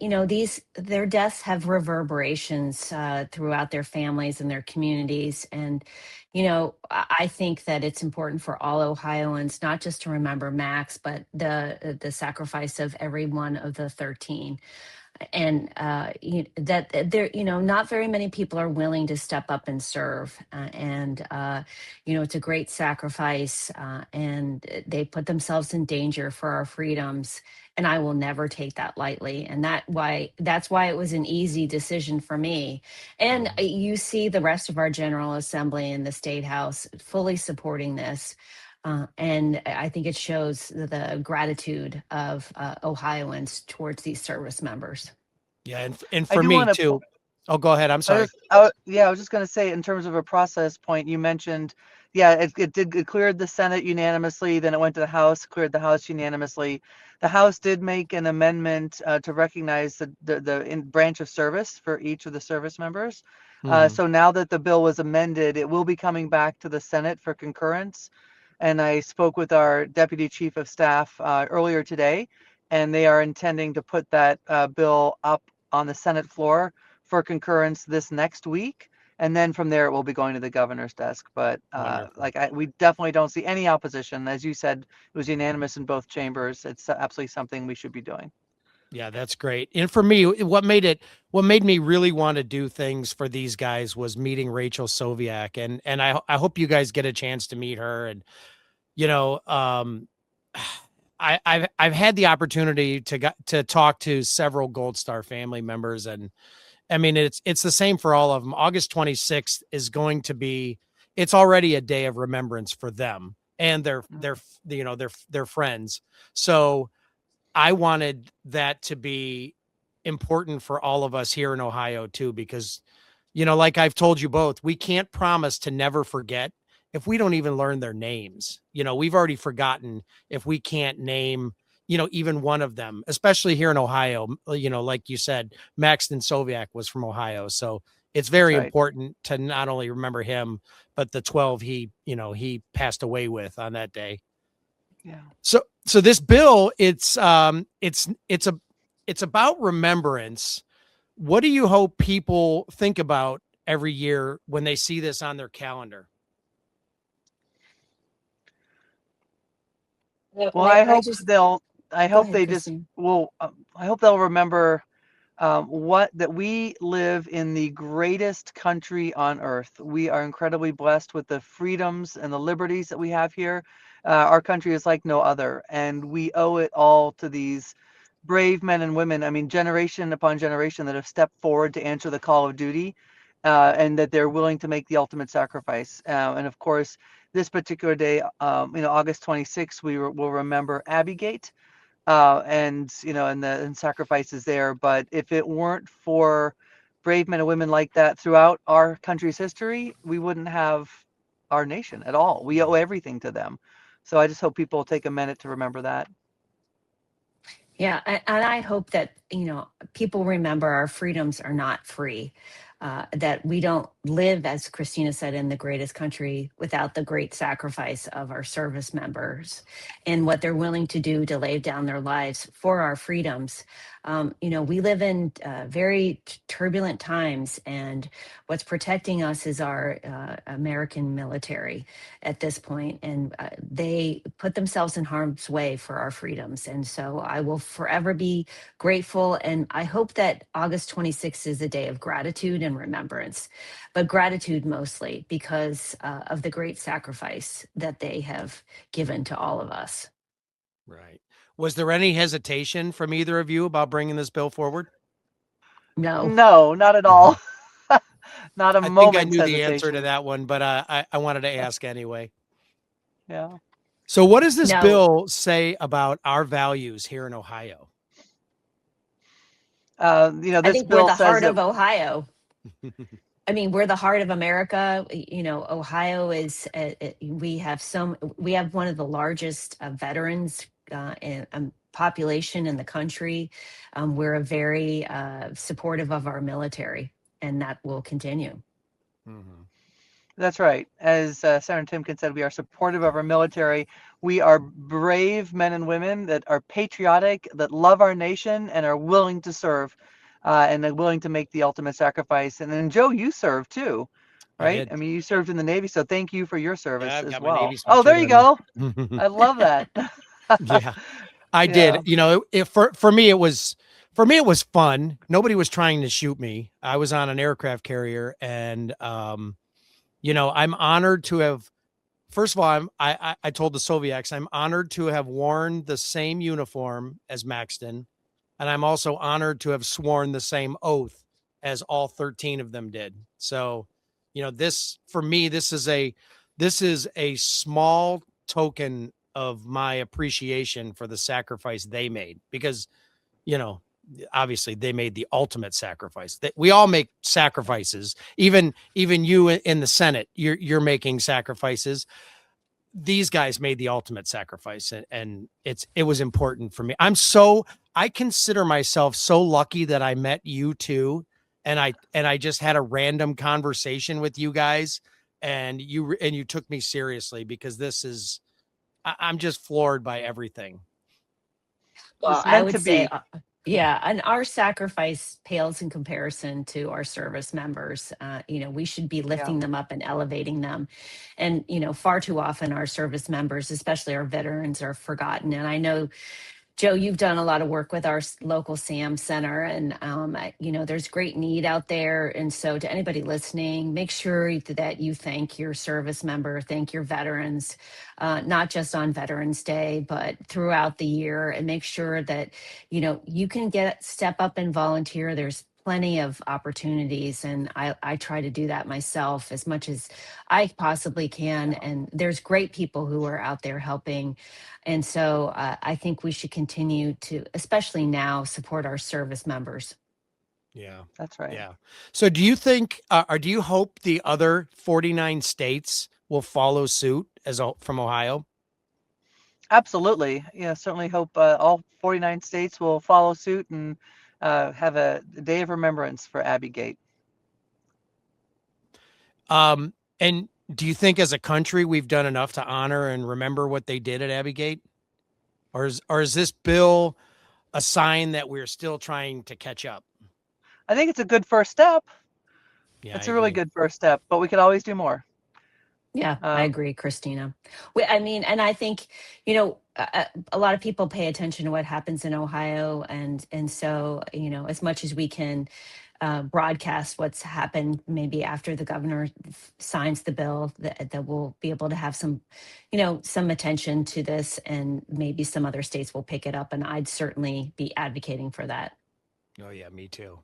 their deaths have reverberations throughout their families and their communities. And, I think that it's important for all Ohioans, not just to remember Max, but the sacrifice of every one of the 13. And that there, not very many people are willing to step up and serve. It's a great sacrifice, and they put themselves in danger for our freedoms. And I will never take that lightly. And that's why it was an easy decision for me. And you see the rest of our General Assembly and the State House fully supporting this. And I think it shows the gratitude of Ohioans towards these service members. Yeah, and for me too. Oh, go ahead. I'm sorry. I was just going to say, in terms of a process point, you mentioned, it cleared the Senate unanimously. Then it went to the House, cleared the House unanimously. The House did make an amendment to recognize the branch of service for each of the service members. So now that the bill was amended, it will be coming back to the Senate for concurrence. and I spoke with our Deputy Chief of Staff earlier today, and they are intending to put that bill up on the Senate floor for concurrence this next week. And then from there, it will be going to the governor's desk. But we definitely don't see any opposition. As you said, it was unanimous in both chambers. It's absolutely something we should be doing. Yeah, that's great. And for me, what made me really want to do things for these guys was meeting Rachel Soviak. And I hope you guys get a chance to meet her. And, I've had the opportunity to talk to several Gold Star family members, and I mean, it's the same for all of them. August 26th is going to be, it's already a day of remembrance for them and their friends. So I wanted that to be important for all of us here in Ohio too, because, like I've told you both, we can't promise to never forget if we don't even learn their names. We've already forgotten if we can't name, even one of them, especially here in Ohio. Like you said, Maxton Soviak was from Ohio. So it's very important to not only remember him, but the 12 he passed away with on that day. Yeah. So this bill, it's about remembrance. What do you hope people think about every year when they see this on their calendar? Well, I hope they'll remember that we live in the greatest country on earth. We are incredibly blessed with the freedoms and the liberties that we have here. Our country is like no other, and we owe it all to these brave men and women. I mean, generation upon generation that have stepped forward to answer the call of duty, and that they're willing to make the ultimate sacrifice. And of course, this particular day, August 26th, will remember Abbeygate, and the sacrifices there. But if it weren't for brave men and women like that throughout our country's history, we wouldn't have our nation at all. We owe everything to them. So I just hope people take a minute to remember that. Yeah, and I hope that, people remember our freedoms are not free, that we don't live, as Christina said, in the greatest country without the great sacrifice of our service members and what they're willing to do to lay down their lives for our freedoms. We live in very turbulent times, and what's protecting us is our American military at this point, and they put themselves in harm's way for our freedoms. And so I will forever be grateful, and I hope that August 26th is a day of gratitude and remembrance, but gratitude mostly because of the great sacrifice that they have given to all of us. Right. Was there any hesitation from either of you about bringing this bill forward? No, not at all. Not a moment. I think I knew the answer to that one, but I wanted to ask anyway. Yeah. So what does this bill say about our values here in Ohio? This I think bill we're the says heart that- of Ohio. I mean, we're the heart of America. Ohio is, we have one of the largest veterans population in the country. We're a very supportive of our military, and that will continue. Mm-hmm. That's right. As Senator Timken said, we are supportive of our military. We are brave men and women that are patriotic, that love our nation, and are willing to serve, and are willing to make the ultimate sacrifice. And then, Joe, you served too, right? I mean, you served in the Navy, so thank you for your service as well. Oh, there you go. I love that. Yeah, I did. For me, it was fun. Nobody was trying to shoot me. I was on an aircraft carrier, and I'm honored to have. First of all, I told the Soviaks I'm honored to have worn the same uniform as Maxton, and I'm also honored to have sworn the same oath as all 13 of them did. So, this for me, this is a small token of my appreciation for the sacrifice they made, because, obviously they made the ultimate sacrifice. That we all make sacrifices, even you in the Senate, you're making sacrifices. These guys made the ultimate sacrifice, and it was important for me. I consider myself so lucky that I met you two, and I just had a random conversation with you guys, and you took me seriously, because this is I'm just floored by everything. Well, It's I meant would to say, be. yeah, and our sacrifice pales in comparison to our service members. We should be lifting them up and elevating them. And, far too often our service members, especially our veterans, are forgotten. And I know, Joe, you've done a lot of work with our local SAM Center, and there's great need out there. And so, to anybody listening, make sure that you thank your service member, thank your veterans, not just on Veterans Day, but throughout the year, and make sure that you can step up and volunteer. There's plenty of opportunities, and I try to do that myself as much as I possibly can. And there's great people who are out there helping. And so I think we should continue to, especially now, support our service members. Yeah, That's right. yeah. So do you think, or do you hope the other 49 states will follow suit from Ohio? Absolutely. Certainly hope all 49 states will follow suit and have a day of remembrance for Abbey Gate. And do you think as a country we've done enough to honor and remember what they did at Abbey Gate? Or is this bill a sign that we're still trying to catch up? I think it's a good first step. Yeah, It's a really good first step, but we could always do more. Yeah, I agree, Christina. And I think, a lot of people pay attention to what happens in Ohio. And so, as much as we can broadcast what's happened, maybe after the governor signs the bill, that we'll be able to have some attention to this, and maybe some other states will pick it up. And I'd certainly be advocating for that. Oh yeah, me too.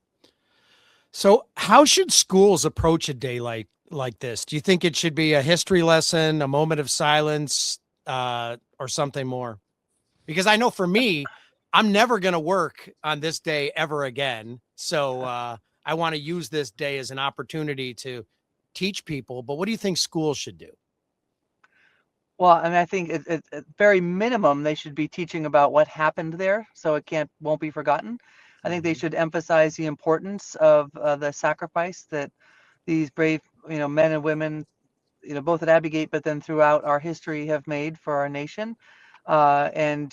So how should schools approach a day like this? Do you think it should be a history lesson, a moment of silence, or something more? Because I know for me, I'm never going to work on this day ever again. So I want to use this day as an opportunity to teach people. But what do you think schools should do? Well, I mean, I think at very minimum, they should be teaching about what happened there, so it won't be forgotten. I think they should emphasize the importance of the sacrifice that these brave, men and women, both at Abbey Gate, but then throughout our history, have made for our nation. And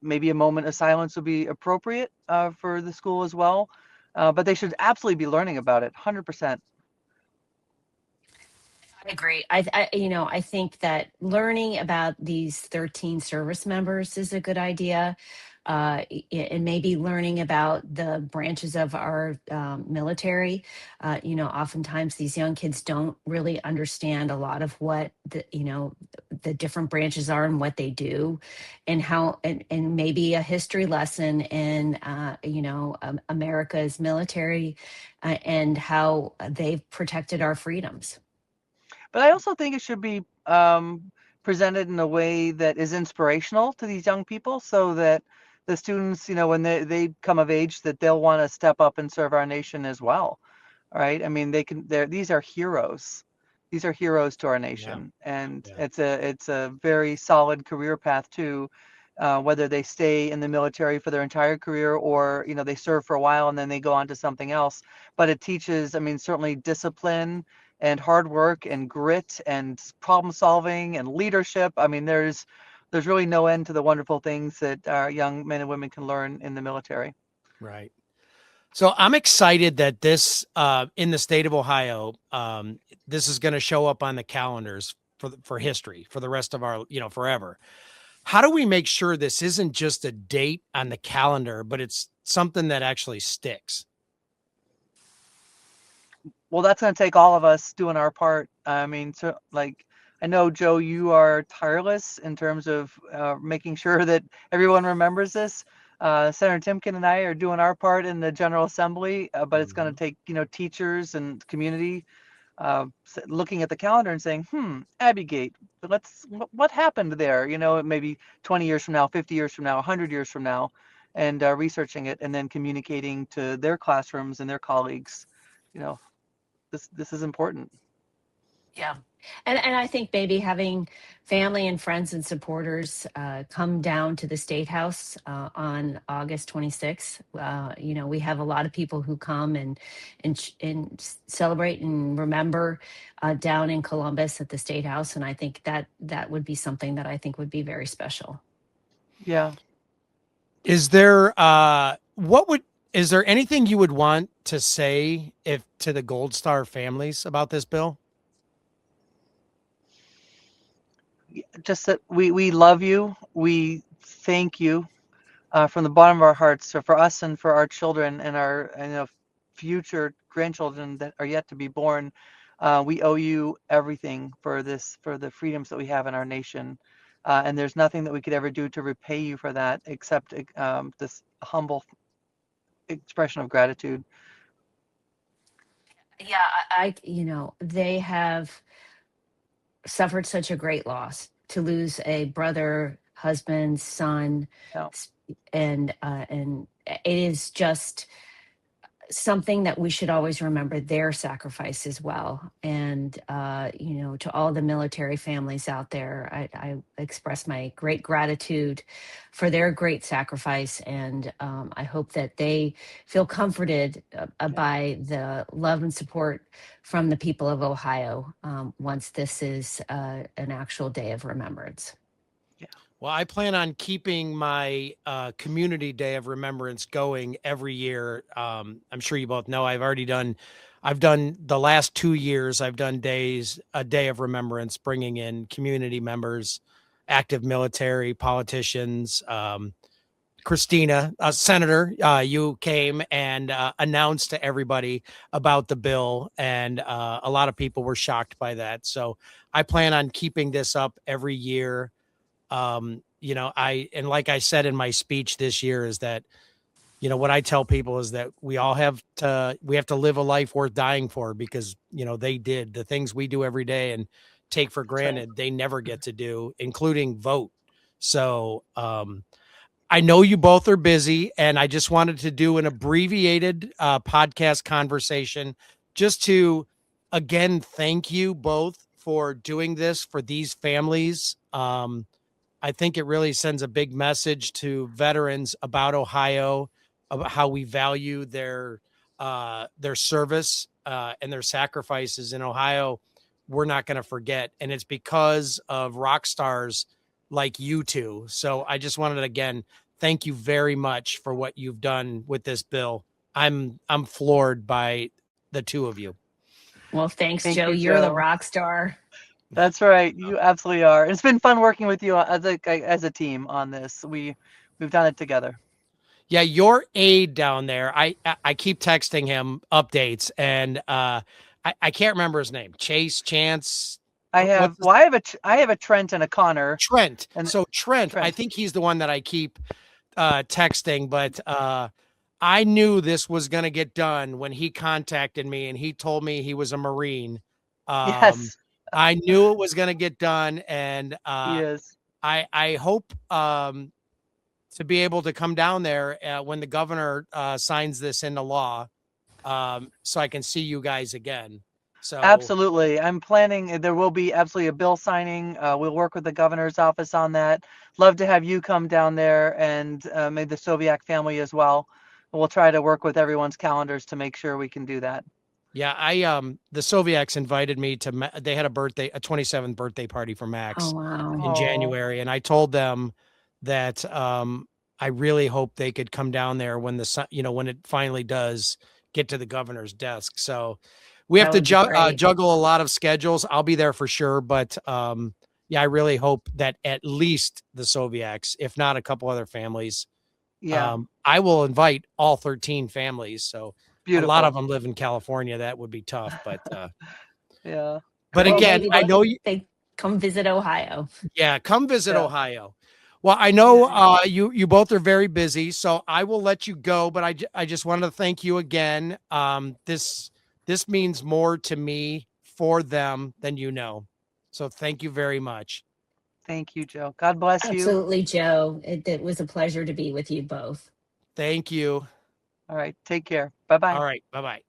maybe a moment of silence would be appropriate for the school as well. But they should absolutely be learning about it, 100%. I agree. I think that learning about these 13 service members is a good idea. And maybe learning about the branches of our military. Oftentimes these young kids don't really understand a lot of what the different branches are and what they do, and how, and maybe a history lesson in, America's military and how they've protected our freedoms. But I also think it should be presented in a way that is inspirational to these young people, so that the students, when they come of age, that they'll want to step up and serve our nation as well. All right. I mean, these are heroes. These are heroes to our nation. Yeah. And yeah, it's a very solid career path too, whether they stay in the military for their entire career, or, they serve for a while and then they go on to something else. But it teaches, certainly discipline and hard work and grit and problem solving and leadership. There's really no end to the wonderful things that our young men and women can learn in the military. Right. So I'm excited that this, in the state of Ohio, this is going to show up on the calendars for history, for the rest of our, forever. How do we make sure this isn't just a date on the calendar, but it's something that actually sticks? Well, that's going to take all of us doing our part. I know, Joe, you are tireless in terms of making sure that everyone remembers this. Senator Timken and I are doing our part in the General Assembly, but it's going to take, teachers and community looking at the calendar and saying, Abbey Gate, what happened there? Maybe 20 years from now, 50 years from now, 100 years from now, and researching it and then communicating to their classrooms and their colleagues. This is important. Yeah. And I think maybe having family and friends and supporters come down to the State House on August 26th. We have a lot of people who come and celebrate and remember down in Columbus at the State House, and I think that would be something that I think would be very special. Yeah. Is there is there anything you would want to say to the Gold Star families about this bill? Just that we love you. We thank you from the bottom of our hearts. So for us and for our children and our future grandchildren that are yet to be born, we owe you everything for the freedoms that we have in our nation. And there's nothing that we could ever do to repay you for that except this humble expression of gratitude. Yeah, they have suffered such a great loss to lose a brother, husband, son, and it is just something that we should always remember their sacrifice as well. And to all the military families out there, I express my great gratitude for their great sacrifice, and I hope that they feel comforted by the love and support from the people of Ohio once this is an actual day of remembrance. Well, I plan on keeping my community day of remembrance going every year. I'm sure you both know I've done the last 2 years. I've done a day of remembrance, bringing in community members, active military, politicians. Christina, Senator, you came and announced to everybody about the bill, and a lot of people were shocked by that. So I plan on keeping this up every year. Like I said in my speech this year is that, what I tell people is that we have to live a life worth dying for, because, they did the things we do every day and take for granted. They never get to do, including vote. So, I know you both are busy, and I just wanted to do an abbreviated podcast conversation just to, again, thank you both for doing this for these families. I think it really sends a big message to veterans about Ohio, about how we value their service and their sacrifices in Ohio. We're not going to forget, and it's because of rock stars like you two. So I just wanted to, again, thank you very much for what you've done with this bill. I'm floored by the two of you. Well, thanks, Thank Joe. you, You're the Joe. rock star. That's right. You absolutely are. It's been fun working with you as a team on this. We've done it together. Yeah, your aide down there, I keep texting him updates, and I can't remember his name. Chance. I have a Trent and a Connor. Trent. And so Trent, I think he's the one that I keep texting, but I knew this was going to get done when he contacted me and he told me he was a Marine. Yes. I knew it was going to get done, and He is. I hope to be able to come down there when the governor signs this into law, so I can see you guys again. So Absolutely. I'm planning, there will be absolutely a bill signing. We'll work with the governor's office on that. Love to have you come down there, and maybe the Soviak family as well. We'll try to work with everyone's calendars to make sure we can do that. Yeah, the Soviaks invited me to, they had a 27th birthday party for Max Oh, wow. in January. And I told them that I really hope they could come down there when when it finally does get to the governor's desk. So we have to juggle a lot of schedules. I'll be there for sure. But yeah, I really hope that at least the Soviaks, if not a couple other families, I will invite all 13 families. So Beautiful. A lot of them live in California. That would be tough, but yeah. But again, I know they come visit Ohio. Yeah, come visit Ohio. Well, I know you both are very busy, so I will let you go. But I just wanted to thank you again. This means more to me for them than you know. So thank you very much. Thank you, Joe. God bless you. Absolutely, Joe. It was a pleasure to be with you both. Thank you. All right. Take care. Bye-bye. All right. Bye-bye.